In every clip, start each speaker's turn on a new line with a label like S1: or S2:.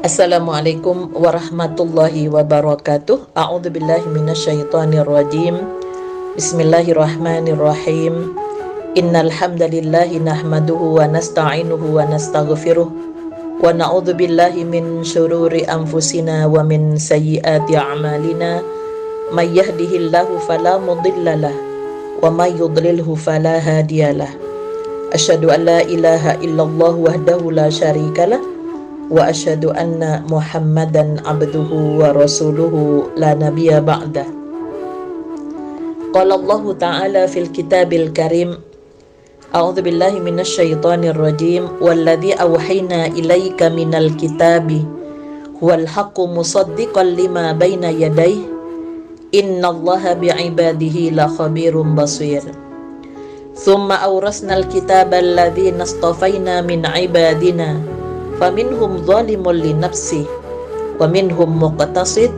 S1: Assalamualaikum warahmatullahi wabarakatuh. A'udzu billahi minasyaitonir rajim. Bismillahirrahmanirrahim. Innal hamdalillahi nahmaduhu wa nasta'inuhu wa nastaghfiruh wa na'udzu billahi min syururi anfusina wa min sayyiati a'malina. May yahdihillahu fala mudhillalah wa may yudlilhu fala hadiyalah. Asyhadu an la ilaha illallah wahdahu la syarikalah wa asyhadu anna Muhammadan abduhu wa rasuluhu la nabiyya ba'dah. Qala Allah Ta'ala fil kitabil karim, a'udzu billahi minasyaitonir rajim, walladzi awhayna ilaika minal kitabi huwal haqqu musaddiqan lima baina yadayhi innallaha bi'ibadihi la khabirum basir. Tsumma awrasnal kitaba alladzina istafaina min ibadina faminhum zalimun li nafsihi wa minhum muqtasid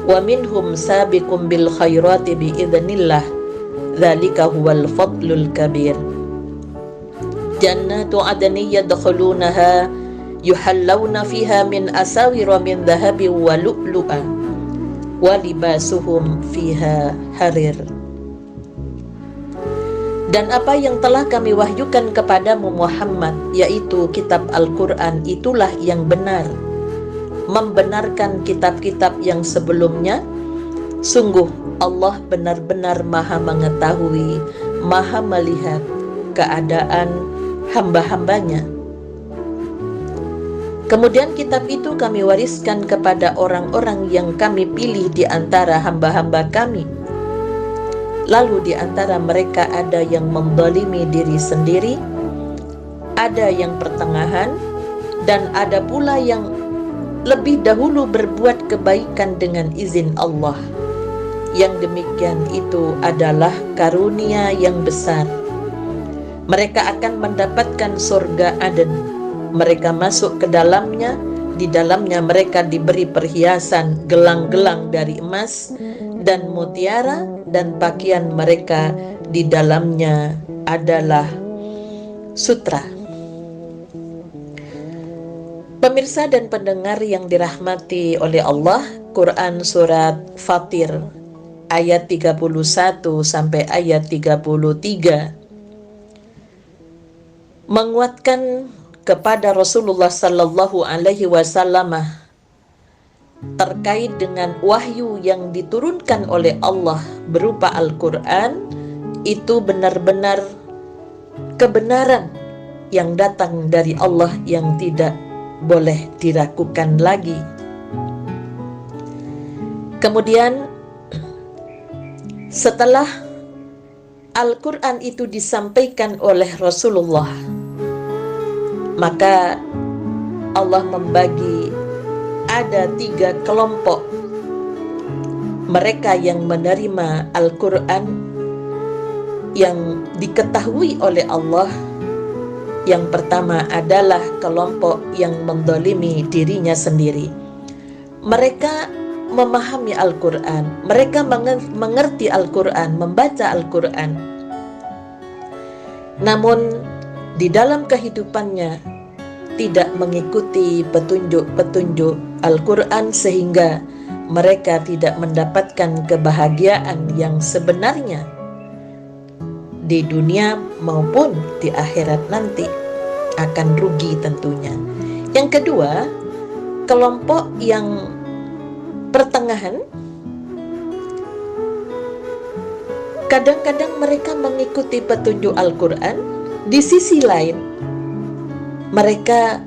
S1: wa minhum sabiqun bil khairati bi idznillah dzalika huwal fadlul kabir. Jannatu adnin yadkhulunaha yuhallawna fiha min asawira min dhahabin wa lu'lu'a wa libasuhum fiha harir. Dan apa yang telah kami wahyukan kepadamu Muhammad, yaitu kitab Al-Quran, itulah yang benar, membenarkan kitab-kitab yang sebelumnya. Sungguh Allah benar-benar maha mengetahui, maha melihat keadaan hamba-hambanya. Kemudian kitab itu kami wariskan kepada orang-orang yang kami pilih di antara hamba-hamba kami. Lalu di antara mereka ada yang menzalimi diri sendiri, ada yang pertengahan, dan ada pula yang lebih dahulu berbuat kebaikan dengan izin Allah. Yang demikian itu adalah karunia yang besar. Mereka akan mendapatkan surga Aden. Mereka masuk ke dalamnya. Di dalamnya mereka diberi perhiasan gelang-gelang dari emas dan mutiara, dan pakaian mereka di dalamnya adalah sutra. Pemirsa dan pendengar yang dirahmati oleh Allah, Quran surat Fatir ayat 31 sampai ayat 33 menguatkan kepada Rasulullah sallallahu alaihi wasallam terkait dengan wahyu yang diturunkan oleh Allah berupa Al-Quran, itu benar-benar kebenaran yang datang dari Allah yang tidak boleh diragukan lagi. Kemudian setelah Al-Quran itu disampaikan oleh Rasulullah, maka Allah membagi ada 3 kelompok mereka yang menerima Al-Quran yang diketahui oleh Allah. Yang pertama adalah kelompok yang menzalimi dirinya sendiri. Mereka memahami Al-Quran, mereka mengerti Al-Quran, membaca Al-Quran, namun di dalam kehidupannya tidak mengikuti petunjuk-petunjuk Al-Quran, sehingga mereka tidak mendapatkan kebahagiaan yang sebenarnya di dunia maupun di akhirat nanti, akan rugi tentunya. Yang kedua, kelompok yang pertengahan, kadang-kadang mereka mengikuti petunjuk Al-Quran, di sisi lain mereka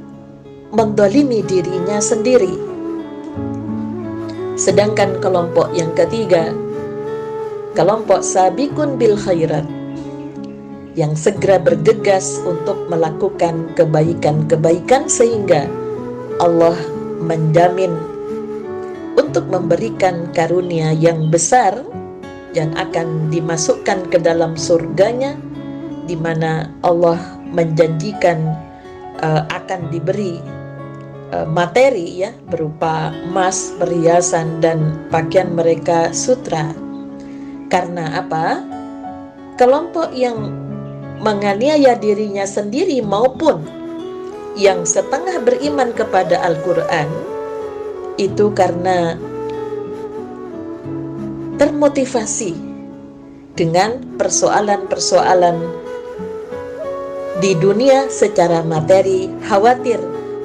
S1: menzalimi dirinya sendiri. Sedangkan kelompok yang ketiga, kelompok sabiqun bil khairat, yang segera bergegas untuk melakukan kebaikan-kebaikan, sehingga Allah menjamin untuk memberikan karunia yang besar yang akan dimasukkan ke dalam surganya, di mana Allah menjanjikan akan diberi materi ya, berupa emas, perhiasan, dan pakaian mereka sutra. Karena apa? Kelompok yang menganiaya dirinya sendiri maupun yang setengah beriman kepada Al-Quran itu karena termotivasi dengan persoalan-persoalan di dunia secara materi, khawatir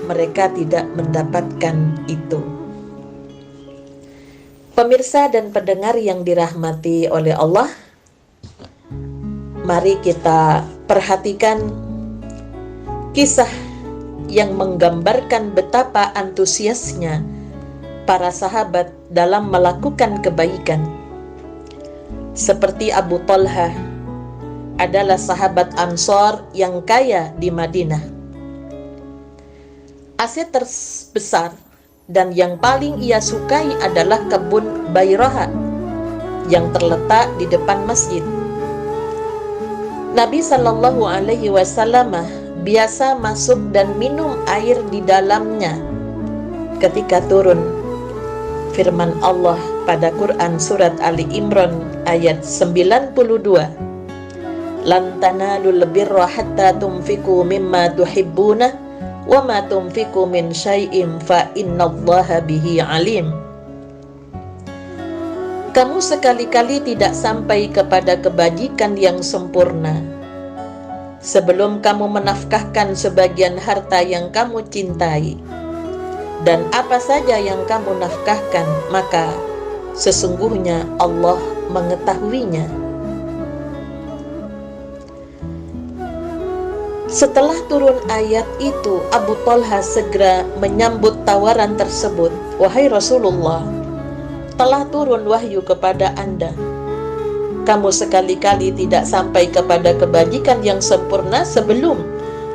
S1: mereka tidak mendapatkan itu. Pemirsa dan pendengar yang dirahmati oleh Allah, mari kita perhatikan kisah yang menggambarkan betapa antusiasnya para sahabat dalam melakukan kebaikan. Seperti Abu Talha adalah sahabat Ansor yang kaya di Madinah. Aset terbesar dan yang paling ia sukai adalah kebun Bayroha yang terletak di depan masjid. Nabi Shallallahu Alaihi Wasallam biasa masuk dan minum air di dalamnya ketika turun firman Allah pada Quran surat Ali Imran ayat 92. Lan tanalul birra hatta tunfiqu mimma tuhibbuna wa ma tunfiqu min syai'in fa innallaha bihi alim. Kamu sekali-kali tidak sampai kepada kebajikan yang sempurna sebelum kamu menafkahkan sebagian harta yang kamu cintai. Dan apa saja yang kamu nafkahkan, maka sesungguhnya Allah mengetahuinya. Setelah turun ayat itu, Abu Talha segera menyambut tawaran tersebut. Wahai Rasulullah, telah turun wahyu kepada Anda. Kamu sekali-kali tidak sampai kepada kebajikan yang sempurna sebelum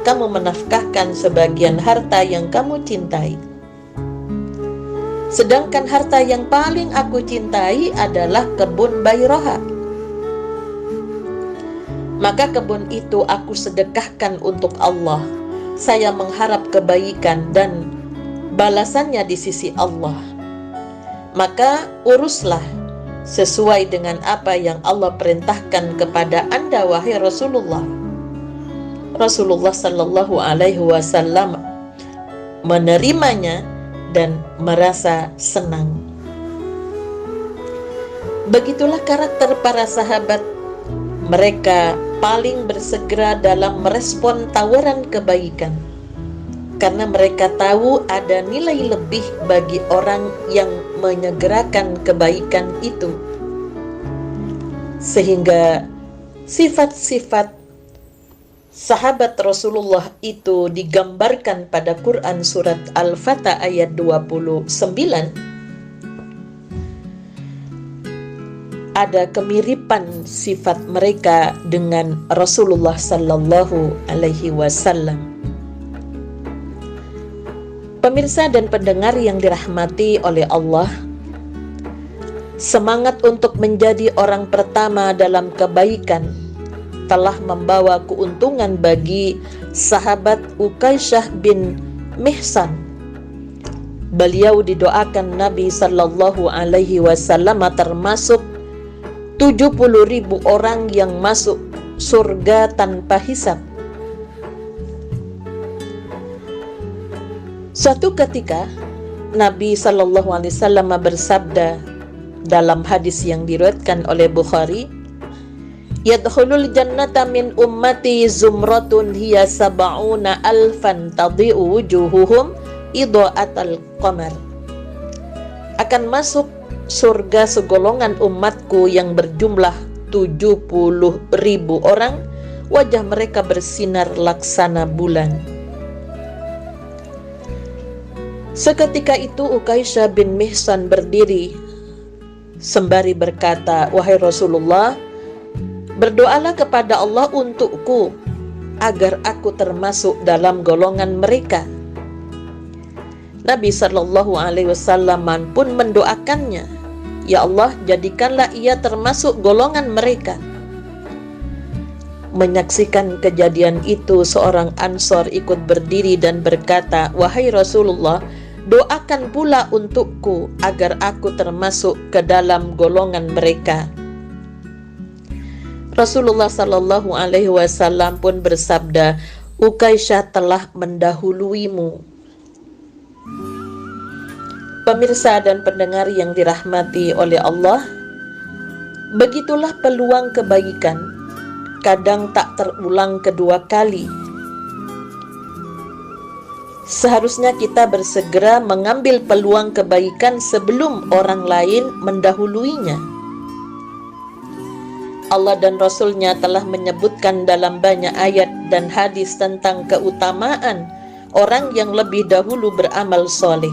S1: kamu menafkahkan sebagian harta yang kamu cintai. Sedangkan harta yang paling aku cintai adalah kebun Bayroha. Maka kebun itu aku sedekahkan untuk Allah. Saya mengharap kebaikan dan balasannya di sisi Allah. Maka uruslah sesuai dengan apa yang Allah perintahkan kepada Anda, wahai Rasulullah. Rasulullah Sallallahu Alaihi Wasallam menerimanya dan merasa senang. Begitulah karakter para sahabat. Mereka paling bersegera dalam merespon tawaran kebaikan, karena mereka tahu ada nilai lebih bagi orang yang menyegerakan kebaikan itu. Sehingga sifat-sifat sahabat Rasulullah itu digambarkan pada Quran surat Al-Fatah ayat 29. Ada kemiripan sifat mereka dengan Rasulullah Sallallahu Alaihi Wasallam. Pemirsa dan pendengar yang dirahmati oleh Allah, semangat untuk menjadi orang pertama dalam kebaikan telah membawa keuntungan bagi sahabat Ukaisyah bin Mihsan. Beliau didoakan Nabi Sallallahu Alaihi Wasallam termasuk 70.000 orang yang masuk surga tanpa hisab. Suatu ketika Nabi Sallallahu Alaihi Wasallam bersabda dalam hadis yang diriwayatkan oleh Bukhari, Yadkhulul jannata min ummati zumratun hiya sab'una alfan tadhi'u wujuhuhum idha'atal qamar. Akan masuk surga segolongan umatku yang berjumlah 70.000 orang, wajah mereka bersinar laksana bulan. Seketika itu Ukaisyah bin Mihsan berdiri sembari berkata, wahai Rasulullah, berdoalah kepada Allah untukku agar aku termasuk dalam golongan mereka. Nabi Shallallahu Alaihi Wasallam pun mendoakannya, ya Allah, jadikanlah ia termasuk golongan mereka. Menyaksikan kejadian itu, seorang Ansor ikut berdiri dan berkata, wahai Rasulullah, doakan pula untukku agar aku termasuk ke dalam golongan mereka. Rasulullah Sallallahu Alaihi Wasallam pun bersabda, Ukaisyah telah mendahuluimu. Pemirsa dan pendengar yang dirahmati oleh Allah, begitulah peluang kebaikan, kadang tak terulang kedua kali. Seharusnya kita bersegera mengambil peluang kebaikan sebelum orang lain mendahuluinya. Allah dan Rasul-Nya telah menyebutkan dalam banyak ayat dan hadis tentang keutamaan orang yang lebih dahulu beramal soleh.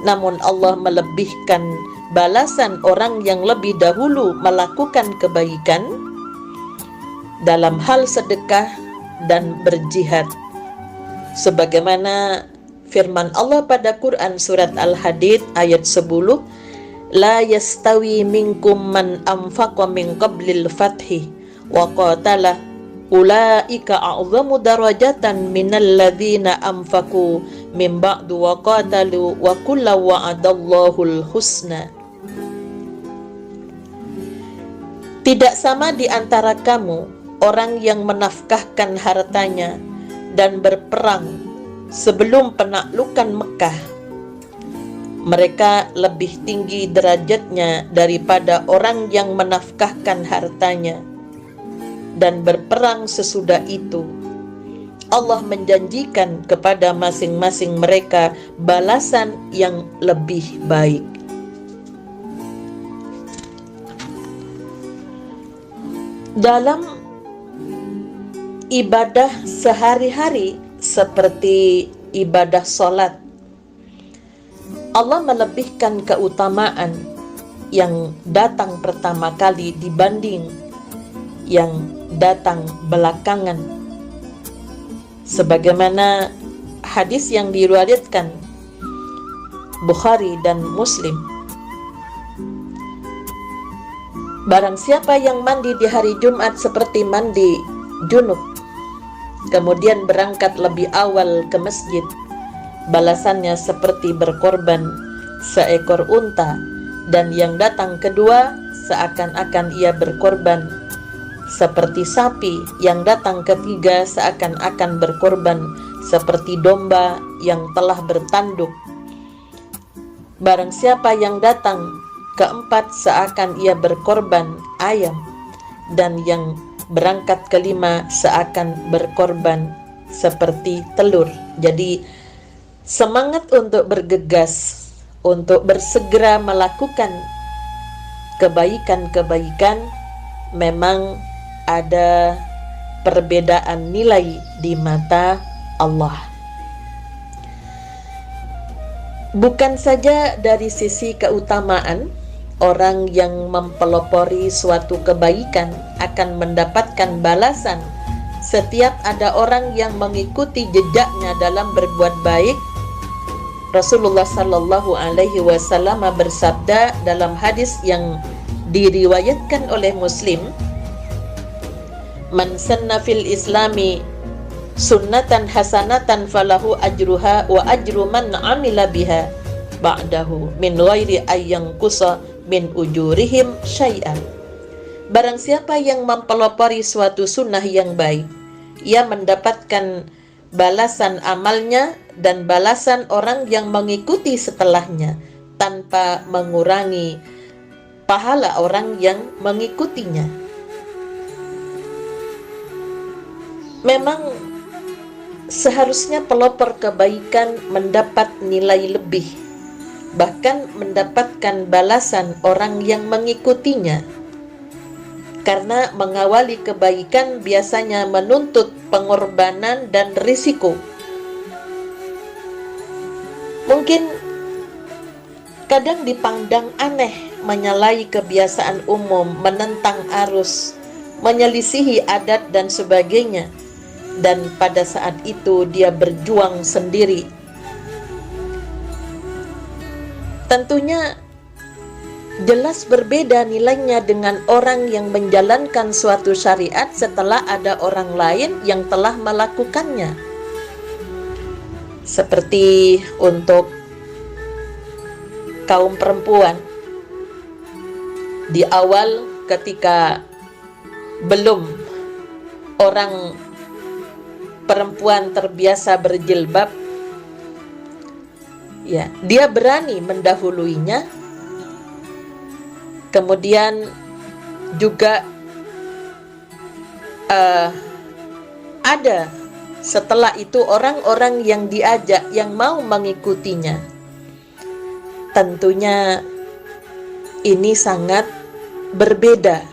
S1: Namun Allah melebihkan balasan orang yang lebih dahulu melakukan kebaikan dalam hal sedekah dan berjihad. Sebagaimana firman Allah pada Quran surat Al-Hadid ayat 10, La yastawi minkum man anfaqa min qablil fathi wa qatala ulaika a'zamu darajatan minal ladzina anfaqu min ba'du wa qatalu wa kullu wa'adallahul husna. Tidak sama di antara kamu orang yang menafkahkan hartanya dan berperang sebelum penaklukan Mekah. Mereka lebih tinggi derajatnya daripada orang yang menafkahkan hartanya dan berperang sesudah itu. Allah menjanjikan kepada masing-masing mereka balasan yang lebih baik. Dalam ibadah sehari-hari seperti ibadah sholat, Allah melebihkan keutamaan yang datang pertama kali dibanding yang datang belakangan. Sebagaimana hadis yang diriwayatkan Bukhari dan Muslim, barang siapa yang mandi di hari Jumat seperti mandi junub, kemudian berangkat lebih awal ke masjid, balasannya seperti berkorban seekor unta, dan yang datang kedua seakan-akan ia berkorban seperti sapi, yang datang ketiga seakan-akan berkorban seperti domba yang telah bertanduk. Barang siapa yang datang keempat seakan ia berkorban ayam, dan yang berangkat kelima seakan berkorban seperti telur. Jadi semangat untuk bergegas, untuk bersegera melakukan kebaikan-kebaikan. Memang ada perbedaan nilai di mata Allah. Bukan saja dari sisi keutamaan, orang yang mempelopori suatu kebaikan akan mendapatkan balasan setiap ada orang yang mengikuti jejaknya dalam berbuat baik. Rasulullah Sallallahu Alaihi Wasallam bersabda dalam hadis yang diriwayatkan oleh Muslim, Man sanna fil islami sunnatan hasanatan falahu ajruha wa ajru man amila biha ba'dahu min ghairi ayyang kusa min ujurihim syai'an. Barang siapa yang mempelopori suatu sunnah yang baik, ia mendapatkan balasan amalnya dan balasan orang yang mengikuti setelahnya tanpa mengurangi pahala orang yang mengikutinya. Memang seharusnya pelopor kebaikan mendapat nilai lebih, bahkan mendapatkan balasan orang yang mengikutinya. Karena mengawali kebaikan biasanya menuntut pengorbanan dan risiko. Mungkin kadang dipandang aneh, menyalahi kebiasaan umum, menentang arus, menyelisihi adat dan sebagainya. Dan pada saat itu dia berjuang sendiri. Tentunya jelas berbeda nilainya dengan orang yang menjalankan suatu syariat setelah ada orang lain yang telah melakukannya. Seperti untuk kaum perempuan, di awal ketika belum orang perempuan terbiasa berjilbab, ya, dia berani mendahuluinya. Kemudian juga ada setelah itu orang-orang yang diajak yang mau mengikutinya. Tentunya ini sangat berbeda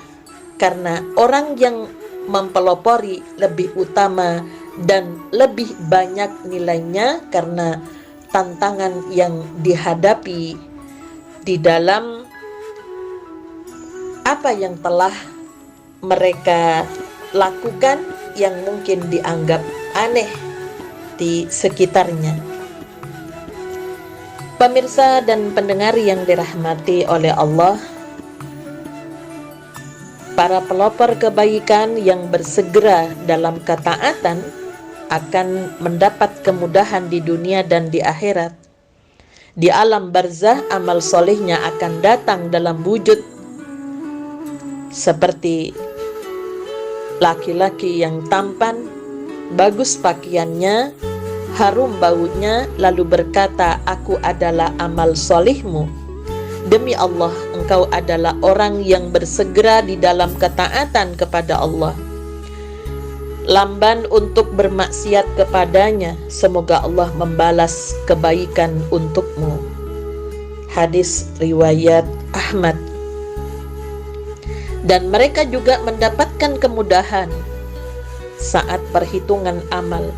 S1: karena orang yang mempelopori lebih utama dan lebih banyak nilainya karena tantangan yang dihadapi di dalam apa yang telah mereka lakukan yang mungkin dianggap aneh di sekitarnya. Pemirsa dan pendengar yang dirahmati oleh Allah, para pelopor kebaikan yang bersegera dalam ketaatan akan mendapat kemudahan di dunia dan di akhirat. Di alam barzah, amal solehnya akan datang dalam wujud seperti laki-laki yang tampan, bagus pakaiannya, harum baunya, lalu berkata, "Aku adalah amal solihmu." Demi Allah, engkau adalah orang yang bersegera di dalam ketaatan kepada Allah, lamban untuk bermaksiat kepadanya. Semoga Allah membalas kebaikan untukmu. Hadis riwayat Ahmad. Dan mereka juga mendapatkan kemudahan saat perhitungan amal.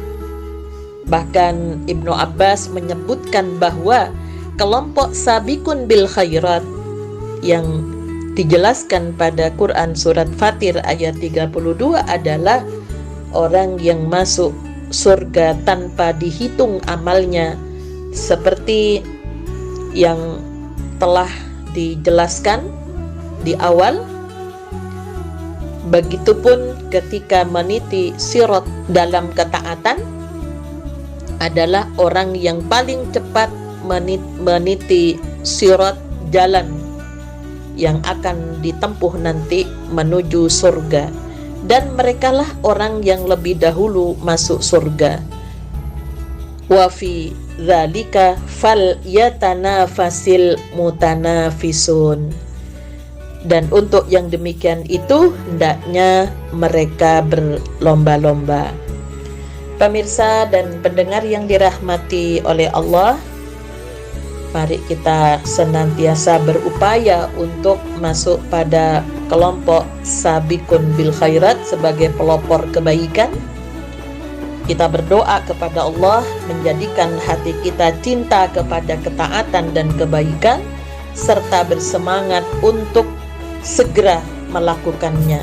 S1: Bahkan Ibnu Abbas menyebutkan bahwa kelompok sabiqun bil khairat yang dijelaskan pada Quran surat Fatir ayat 32 adalah orang yang masuk surga tanpa dihitung amalnya, seperti yang telah dijelaskan di awal. Begitupun ketika meniti sirat dalam ketaatan adalah orang yang paling cepat meniti sirat, jalan yang akan ditempuh nanti menuju surga, dan merekalah orang yang lebih dahulu masuk surga. Wa fi dzalika falyatanafasil mutanafisun. Dan untuk yang demikian itu hendaknya mereka berlomba-lomba. Pemirsa dan pendengar yang dirahmati oleh Allah, mari kita senantiasa berupaya untuk masuk pada kelompok sabiqun bil khairat sebagai pelopor kebaikan. Kita berdoa kepada Allah menjadikan hati kita cinta kepada ketaatan dan kebaikan, serta bersemangat untuk segera melakukannya.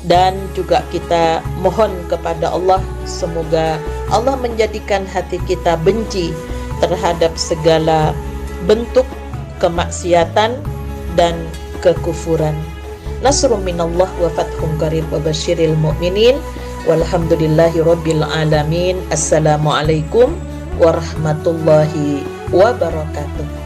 S1: Dan juga kita mohon kepada Allah, semoga Allah menjadikan hati kita benci terhadap segala bentuk kemaksiatan dan kekufuran. Nasrun minallah wa fathun qarib wa basyiril mu'minin walhamdulillahi rabbil alamin. Assalamualaikum warahmatullahi wabarakatuh.